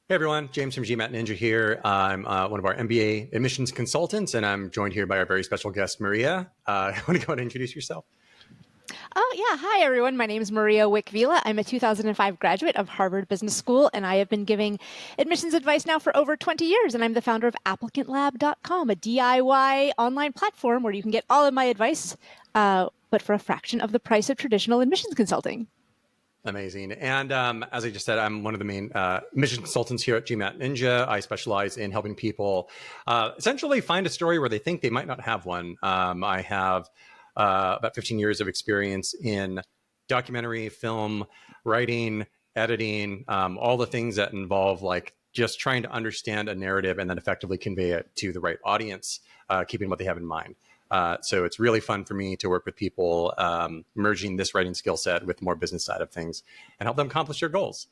Hey everyone, James from GMAT Ninja here. I'm one of our MBA admissions consultants, and I'm joined here by our very special guest, Maria. Want to go ahead and introduce yourself? Oh, yeah. Hi, everyone. My name is Maria Wick-Vila. I'm a 2005 graduate of Harvard Business School, and I have been giving admissions advice now for over 20 years. And I'm the founder of ApplicantLab.com, a DIY online platform where you can get all of my advice, but for a fraction of the price of traditional admissions consulting. Amazing. And as I just said, I'm one of the main admissions consultants here at GMAT Ninja. I specialize in helping people essentially find a story where they think they might not have one. I have about 15 years of experience in documentary, film, writing, editing, all the things that involve like just trying to understand a narrative and then effectively convey it to the right audience, keeping what they have in mind. So it's really fun for me to work with people, merging this writing skill set with the more business side of things and help them accomplish their goals.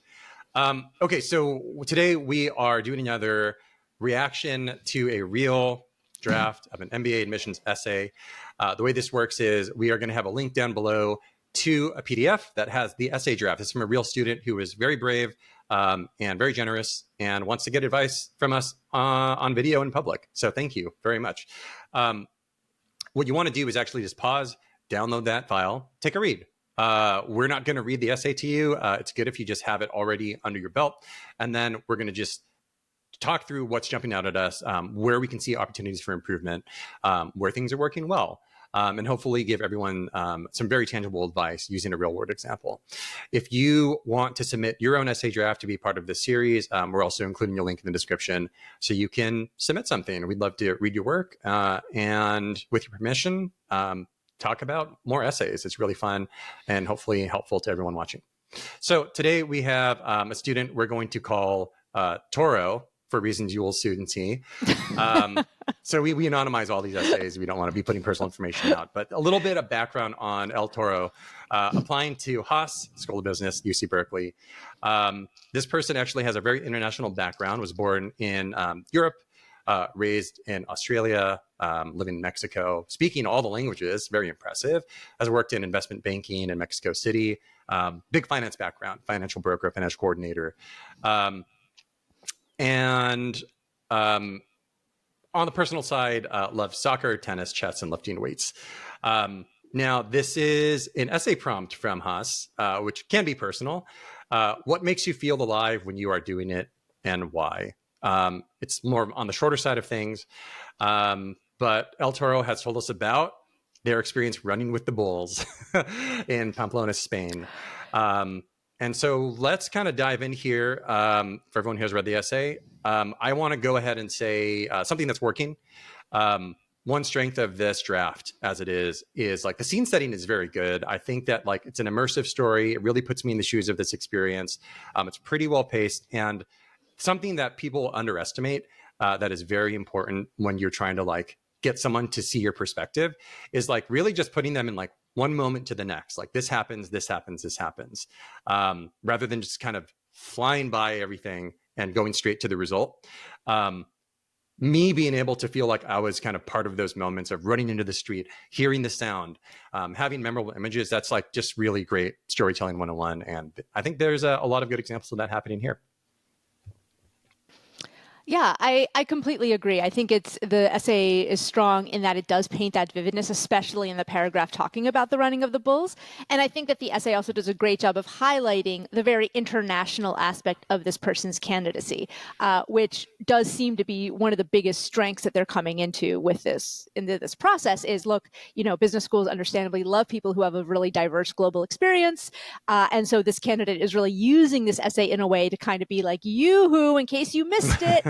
Okay, so today we are doing another reaction to a real draft of an MBA admissions essay. The way this works is we are going to have a link down below to a PDF that has the essay draft. It's from a real student who is very brave and very generous and wants to get advice from us on video in public. So thank you very much. What you want to do is actually just pause, download that file, take a read. We're not going to read the essay to you. It's good if you just have it already under your belt. And then we're going to just talk through what's jumping out at us, where we can see opportunities for improvement, where things are working well, and hopefully give everyone some very tangible advice using a real world example. If you want to submit your own essay draft to be part of this series, we're also including a link in the description so you can submit something. We'd love to read your work and with your permission, talk about more essays. It's really fun and hopefully helpful to everyone watching. So today we have a student we're going to call Toro, for reasons you will soon see. So we anonymize all these essays. We don't want to be putting personal information out, but a little bit of background on El Toro, applying to Haas School of Business, UC Berkeley. This person actually has a very international background, was born in Europe, raised in Australia, living in Mexico, speaking all the languages, very impressive, has worked in investment banking in Mexico City, big finance background, financial broker, financial coordinator. And on the personal side, loves soccer, tennis, chess, and lifting weights. Now, this is an essay prompt from Haas, which can be personal. What makes you feel alive when you are doing it and why? It's more on the shorter side of things. But El Toro has told us about their experience running with the bulls in Pamplona, Spain. And so let's kind of dive in here for everyone who has read the essay. I want to go ahead and say something that's working. One strength of this draft as it is like the scene setting is very good. I think that like it's an immersive story. It really puts me in the shoes of this experience. It's pretty well paced, and something that people underestimate that is very important when you're trying to like get someone to see your perspective is like really just putting them in like one moment to the next, like this happens, this happens, this happens, rather than just kind of flying by everything and going straight to the result. Me being able to feel like I was kind of part of those moments of running into the street, hearing the sound, having memorable images, that's like just really great storytelling 101. And I think there's a lot of good examples of that happening here. Yeah, I completely agree. I think the essay is strong in that it does paint that vividness, especially in the paragraph talking about the running of the bulls. And I think that the essay also does a great job of highlighting the very international aspect of this person's candidacy, which does seem to be one of the biggest strengths that they're coming into this process is, look, business schools understandably love people who have a really diverse global experience. And so this candidate is really using this essay in a way to kind of be like, yoo-hoo, in case you missed it.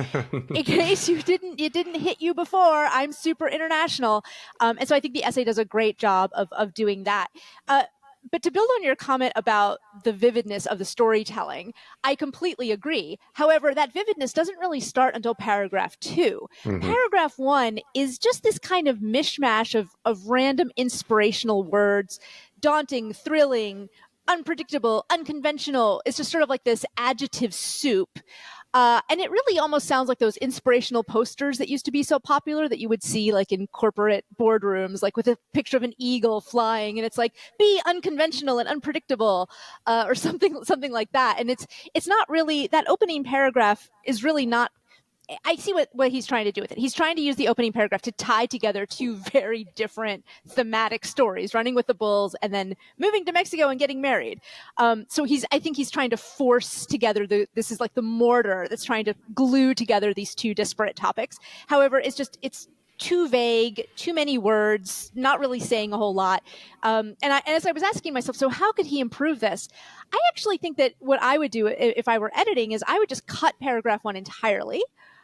In case it didn't hit you before, I'm super international. And so I think the essay does a great job of doing that. But to build on your comment about the vividness of the storytelling, I completely agree. However, that vividness doesn't really start until paragraph 2. Mm-hmm. Paragraph 1 is just this kind of mishmash of random inspirational words, daunting, thrilling, unpredictable, unconventional. It's just sort of like this adjective soup. And it really almost sounds like those inspirational posters that used to be so popular that you would see like in corporate boardrooms, like with a picture of an eagle flying, and it's like, be unconventional and unpredictable, or something like that. And it's not really, that opening paragraph is really not, I see what he's trying to do with it. He's trying to use the opening paragraph to tie together two very different thematic stories, running with the bulls and then moving to Mexico and getting married. So I think he's trying to force together this is like the mortar that's trying to glue together these two disparate topics. However, it's too vague, too many words, not really saying a whole lot. And as I was asking myself, so how could he improve this? I actually think that what I would do if I were editing is I would just cut paragraph 1 entirely.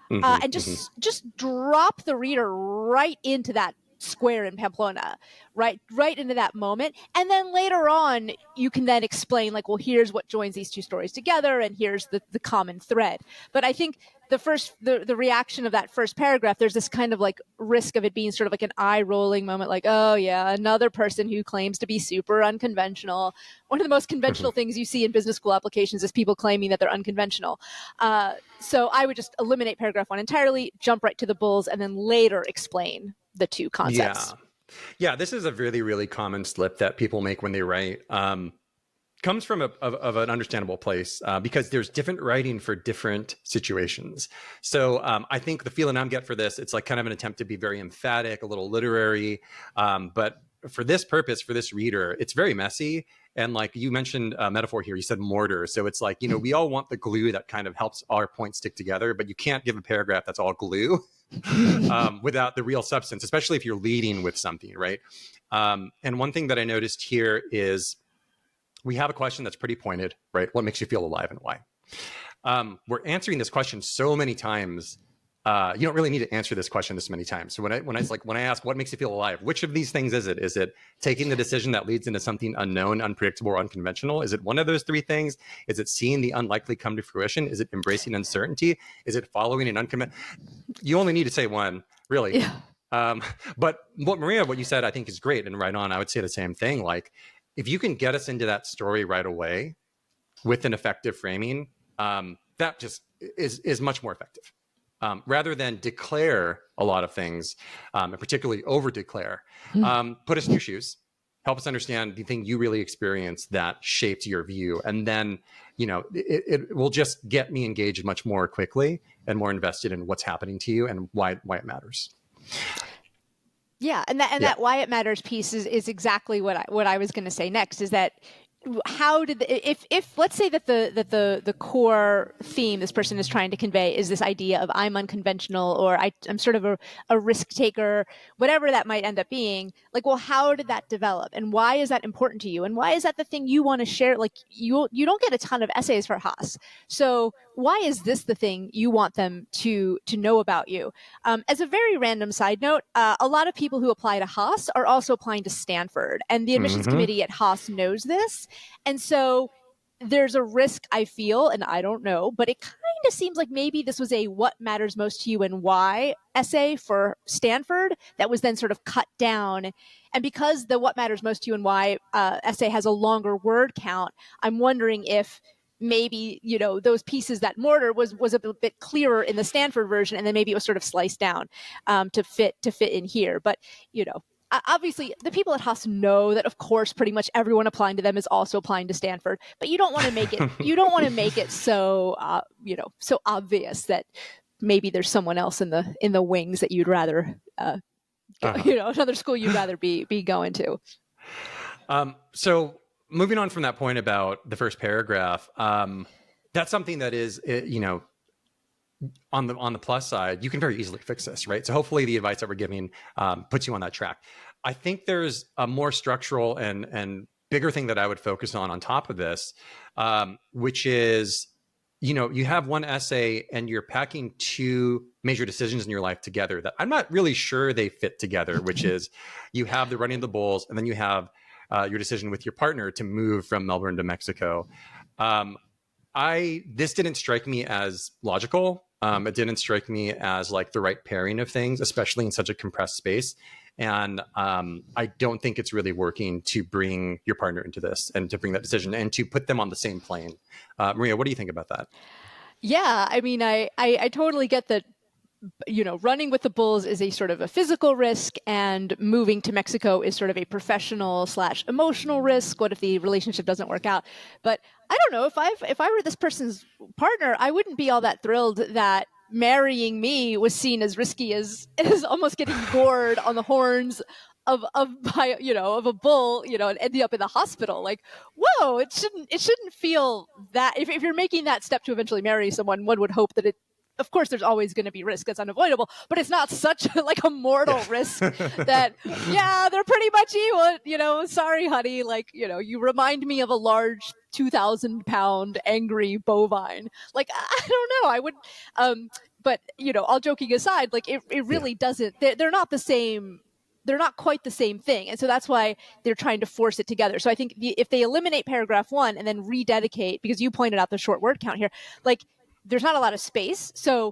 And just drop the reader right into that square in Pamplona, right into that moment. And then later on, you can then explain like, well, here's what joins these two stories together, and here's the common thread. But I think the reaction of that first paragraph, there's this kind of like risk of it being sort of like an eye-rolling moment, like, oh yeah, another person who claims to be super unconventional. One of the most conventional things you see in business school applications is people claiming that they're unconventional. So I would just eliminate paragraph 1 entirely, jump right to the bulls, and then later explain the two concepts. Yeah, this is a really, really common slip that people make when they write. Comes from of an understandable place because there's different writing for different situations. So I think the feeling I'm getting for this, it's like kind of an attempt to be very emphatic, a little literary. But for this purpose, for this reader, it's very messy. And like you mentioned a metaphor here, you said mortar. So it's like, we all want the glue that kind of helps our points stick together, but you can't give a paragraph that's all glue without the real substance, especially if you're leading with something, right? And one thing that I noticed here is we have a question that's pretty pointed, right? What makes you feel alive and why? We're answering this question so many times. You don't really need to answer this question this many times. So when I ask what makes you feel alive, which of these things is it? Is it taking the decision that leads into something unknown, unpredictable, or unconventional? Is it one of those three things? Is it seeing the unlikely come to fruition? Is it embracing uncertainty? Is it following an unconventional? You only need to say one, really. Yeah. But what you said, I think is great and right on. I would say the same thing. Like, if you can get us into that story right away with an effective framing, that just is much more effective. Rather than declare a lot of things, and particularly over-declare. Put us in your shoes, help us understand the thing you really experienced that shaped your view. And then, it will just get me engaged much more quickly and more invested in what's happening to you and why it matters. Yeah, and that why it matters piece is exactly what I was going to say next, is that how did if let's say that the core theme this person is trying to convey is this idea of I'm unconventional, or I'm sort of a risk taker, whatever that might end up being, like, well, how did that develop, and why is that important to you, and why is that the thing you want to share? Like, you don't get a ton of essays for Haas, so why is this the thing you want them to know about you? As a very random side note, a lot of people who apply to Haas are also applying to Stanford, and the admissions committee at Haas knows this. And so there's a risk, I feel, and I don't know, but it kind of seems like maybe this was a what matters most to you and why essay for Stanford that was then sort of cut down. And because the what matters most to you and why essay has a longer word count, I'm wondering if maybe, those pieces, that mortar was a bit clearer in the Stanford version, and then maybe it was sort of sliced down to fit in here. But, obviously the people at Haas know that, of course, pretty much everyone applying to them is also applying to Stanford, but you don't want to make it so so obvious that maybe there's someone else in the wings that you'd rather another school you'd rather be going to. So moving on from that point about the first paragraph, that's something that is, on the plus side, you can very easily fix this, right? So hopefully the advice that we're giving puts you on that track. I think there's a more structural and bigger thing that I would focus on top of this, which is, you have one essay and you're packing two major decisions in your life together that I'm not really sure they fit together, which is you have the running of the bulls, and then you have your decision with your partner to move from Melbourne to Mexico. This didn't strike me as logical. It didn't strike me as like the right pairing of things, especially in such a compressed space. And I don't think it's really working to bring your partner into this and to bring that decision and to put them on the same plane. Maria, what do you think about that? Yeah, I mean, I totally get that, running with the bulls is a sort of a physical risk, and moving to Mexico is sort of a professional/emotional risk. What if the relationship doesn't work out? But I don't know, if I were this person's partner, I wouldn't be all that thrilled that marrying me was seen as risky as almost getting gored on the horns of a bull, and ending up in the hospital. Like, whoa, it shouldn't feel that, if you're making that step to eventually marry someone, one would hope that it, of course, there's always going to be risk. That's unavoidable, but it's not such like a mortal risk that, yeah, they're pretty much evil. Sorry, honey. Like, you remind me of a large 2,000-pound angry bovine. Like, I don't know. I would, but all joking aside, like it really doesn't. They're not the same. They're not quite the same thing. And so that's why they're trying to force it together. So I think if they eliminate paragraph 1 and then rededicate, because you pointed out the short word count here, like, there's not a lot of space. So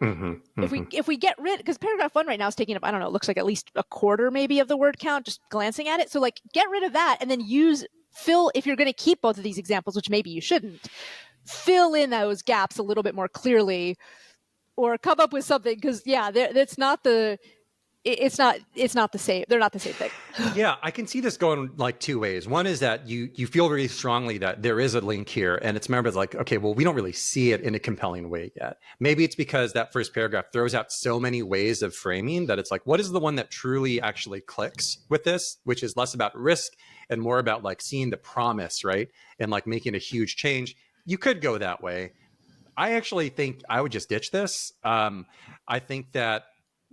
if we get rid, because paragraph 1 right now is taking up, I don't know, it looks like at least a quarter maybe of the word count, just glancing at it. So like, get rid of that and then fill, if you're going to keep both of these examples, which maybe you shouldn't, fill in those gaps a little bit more clearly, or come up with something. Because it's not the same. They're not the same thing. Yeah, I can see this going like two ways. One is that you feel really strongly that there is a link here, and it's members like, okay, well, we don't really see it in a compelling way yet. Maybe it's because that first paragraph throws out so many ways of framing that it's like, what is the one that truly actually clicks with this, which is less about risk and more about like seeing the promise, right? And like making a huge change. You could go that way. I actually think I would just ditch this. I think that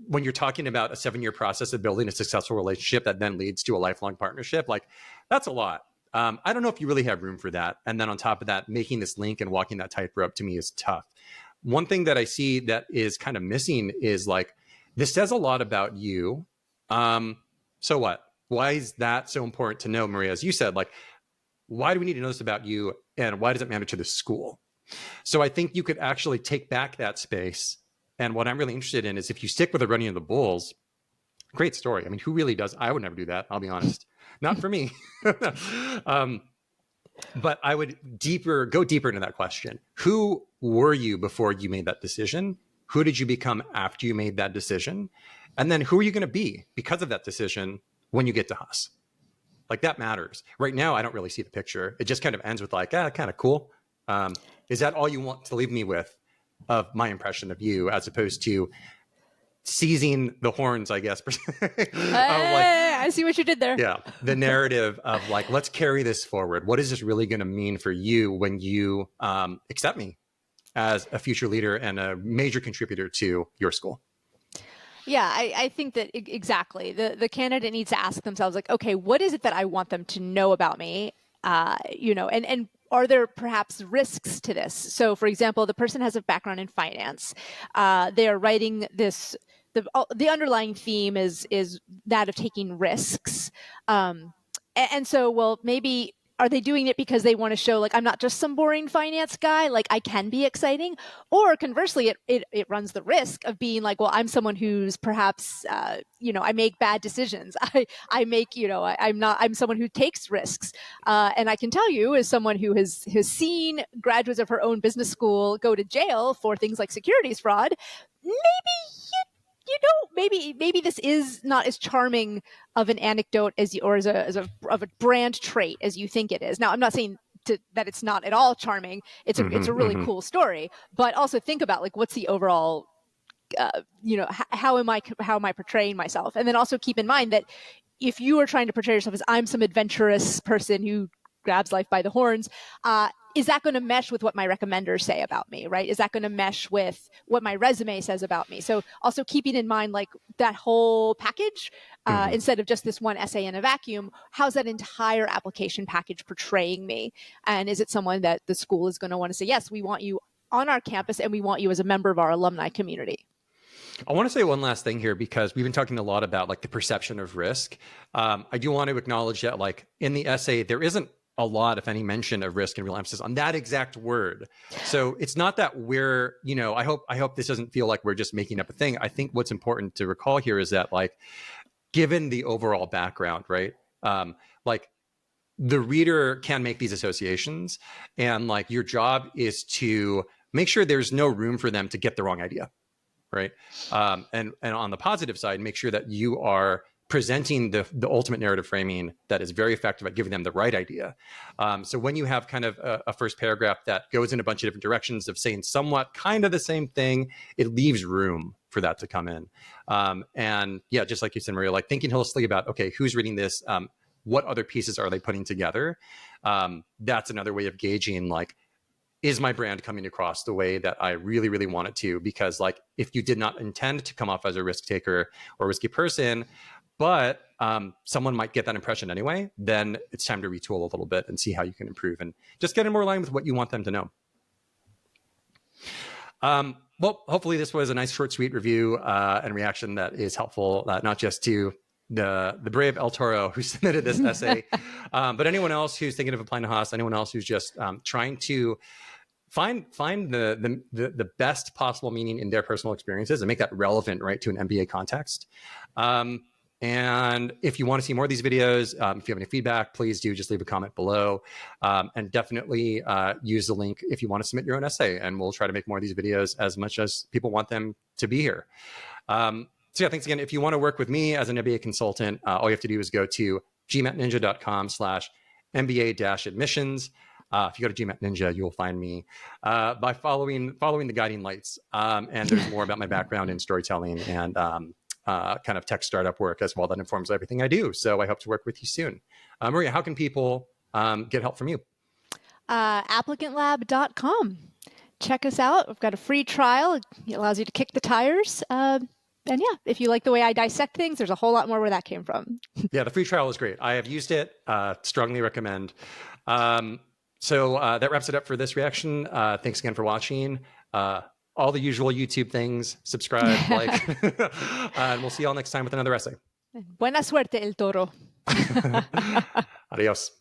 when you're talking about a 7-year process of building a successful relationship that then leads to a lifelong partnership, like, that's a lot. I don't know if you really have room for that. And then on top of that, making this link and walking that tightrope to me is tough. One thing that I see that is kind of missing is like, this says a lot about you. So what? Why is that so important to know, Maria? As you said, like, why do we need to know this about you? And why does it matter to the school? So I think you could actually take back that space. And what I'm really interested in is if you stick with the running of the bulls, great story. I mean, who really does? I would never do that. I'll be honest. Not for me. But I would go deeper into that question. Who were you before you made that decision? Who did you become after you made that decision? And then who are you going to be because of that decision when you get to Haas? Like, that matters. Right now, I don't really see the picture. It just kind of ends with like, kind of cool. Is that all you want to leave me with of my impression of you, as opposed to seizing the horns, I guess? I see what you did there. Yeah. The narrative of like, let's carry this forward. What is this really going to mean for you when you accept me as a future leader and a major contributor to your school? Yeah, I think that exactly. The candidate needs to ask themselves, like, okay, what is it that I want them to know about me? And are there perhaps risks to this? So, for example, the person has a background in finance. They are writing this. The underlying theme is that of taking risks. And so, well, maybe are they doing it because they want to show, like, I'm not just some boring finance guy, like I can be exciting? Or conversely, it runs the risk of being like, well, I'm someone who's perhaps, I make bad decisions. I'm someone who takes risks. And I can tell you, as someone who has seen graduates of her own business school go to jail for things like securities fraud, maybe this is not as charming of an anecdote as a brand trait as you think it is. Now, I'm not saying that it's not at all charming. It's a really cool story, but also think about, like, what's the overall, how am I portraying myself? And then also keep in mind that if you are trying to portray yourself as, I'm some adventurous person who grabs life by the horns, is that going to mesh with what my recommenders say about me, right? Is that going to mesh with what my resume says about me? So also keeping in mind, like, that whole package, instead of just this one essay in a vacuum, how's that entire application package portraying me? And is it someone that the school is going to want to say, yes, we want you on our campus and we want you as a member of our alumni community? I want to say one last thing here, because we've been talking a lot about like the perception of risk. I do want to acknowledge that, like, in the essay, there isn't a lot, if any, mention of risk and real emphasis on that exact word. So it's not that we're, I hope this doesn't feel like we're just making up a thing. I think what's important to recall here is that, like, given the overall background, right? Like, the reader can make these associations, and like, your job is to make sure there's no room for them to get the wrong idea, right? And on the positive side, make sure that you are presenting the ultimate narrative framing that is very effective at giving them the right idea. So when you have kind of a first paragraph that goes in a bunch of different directions of saying somewhat kind of the same thing, it leaves room for that to come in. And yeah, just like you said, Maria, like thinking holistically about, okay, who's reading this? What other pieces are they putting together? That's another way of gauging, like, is my brand coming across the way that I really, really want it to? Because like, if you did not intend to come off as a risk taker or a risky person, but someone might get that impression anyway, then it's time to retool a little bit and see how you can improve and just get in more line with what you want them to know. Well, hopefully this was a nice, short, sweet review and reaction that is helpful, not just to the brave El Toro who submitted this essay, but anyone else who's thinking of applying to Haas, anyone else who's just trying to find the best possible meaning in their personal experiences and make that relevant, right, to an MBA context. And if you want to see more of these videos, if you have any feedback, please do just leave a comment below, and definitely use the link if you want to submit your own essay, and we'll try to make more of these videos as much as people want them to be here. So yeah, thanks again. If you want to work with me as an MBA consultant, all you have to do is go to gmatninja.com/MBA-admissions. If you go to GMAT Ninja, you will find me by following the guiding lights. And there's more about my background in storytelling and kind of tech startup work as well that informs everything I do. So I hope to work with you soon. Maria, how can people get help from you? Applicantlab.com. Check us out. We've got a free trial. It allows you to kick the tires. And yeah, if you like the way I dissect things, there's a whole lot more where that came from. Yeah, the free trial is great. I have used it. Strongly recommend. So that wraps it up for this reaction. Thanks again for watching. All the usual YouTube things, subscribe, like, and we'll see you all next time with another essay. Buena suerte, El Toro. Adios.